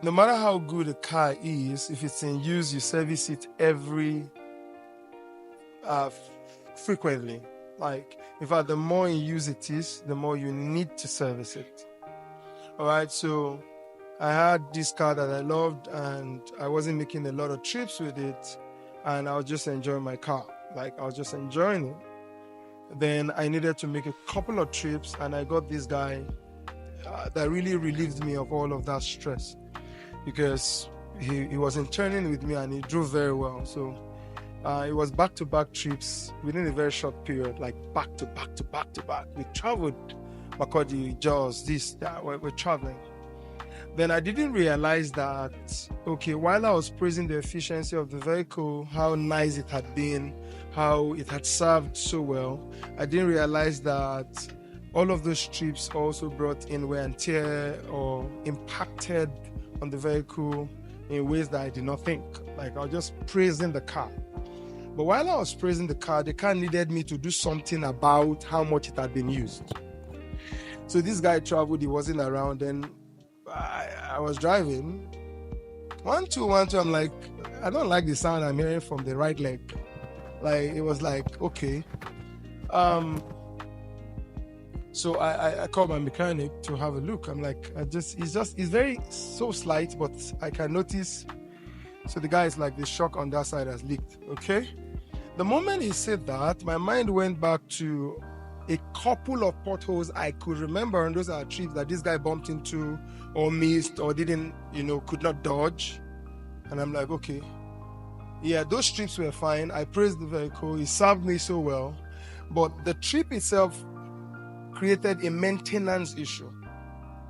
no matter how good a car is, if it's in use, you service it frequently. Like, in fact, the more in use it is, the more you need to service it. All right, so I had this car that I loved, and I wasn't making a lot of trips with it, and I was just enjoying my car. Like, I was just enjoying it. Then I needed to make a couple of trips, and I got this guy that really relieved me of all of that stress, because he was interning with me and he drove very well. So it was back-to-back trips within a very short period, like back to back to back to back. We traveled Makurdi, Jos, this, that, we're traveling. Then I didn't realize that, okay, while I was praising the efficiency of the vehicle, how nice it had been, how it had served so well, I didn't realize that all of those trips also brought in wear and tear or impacted on the vehicle in ways that I did not think. Like, I was just praising the car. But while I was praising the car needed me to do something about how much it had been used. So this guy traveled, he wasn't around, and I was driving. 1 2 1 2, I'm like, I don't like the sound I'm hearing from the right leg. Like, it was like, okay. So I called my mechanic to have a look. I'm like, it's very so slight, but I can notice. So the guy is like, the shock on that side has leaked. Okay. The moment he said that, my mind went back to a couple of potholes I could remember on those trips that this guy bumped into or missed or didn't, could not dodge. And I'm like, okay, yeah, those trips were fine. I praised the vehicle. It served me so well. But the trip itself created a maintenance issue.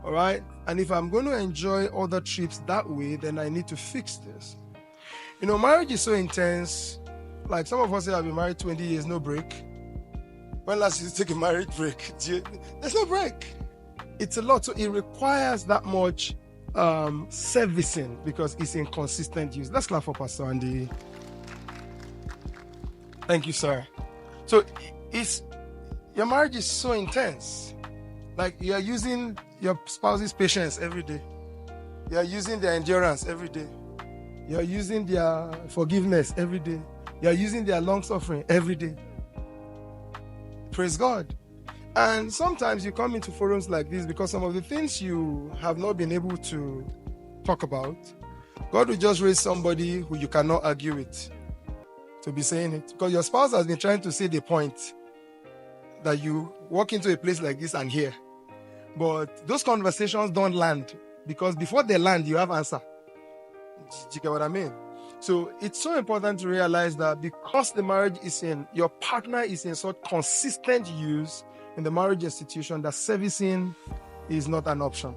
All right. And if I'm going to enjoy other trips that way, then I need to fix this. Marriage is so intense. Like, some of us have been married 20 years, no break. When last did you take a marriage break? There's no break. It's a lot. So it requires that much servicing because it's in consistent use. Let's clap for Pastor Andy. Thank you, sir. So your marriage is so intense. Like, you are using your spouse's patience every day. You are using their endurance every day. You are using their forgiveness every day. You are using their long suffering every day. Praise God. And sometimes you come into forums like this because some of the things you have not been able to talk about, God will just raise somebody who you cannot argue with to be saying it. Because your spouse has been trying to say the point that you walk into a place like this and hear. But those conversations don't land because before they land, you have answer. Do you get what I mean? So it's so important to realize that because the marriage your partner is in such consistent use in the marriage institution, that servicing is not an option.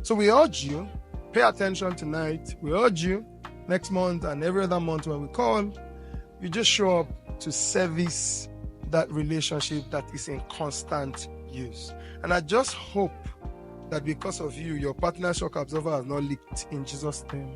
So we urge you, pay attention tonight. We urge you next month and every other month when we call, you just show up to service that relationship that is in constant use. And I just hope that because of you, your partner shock absorber has not leaked in Jesus' name.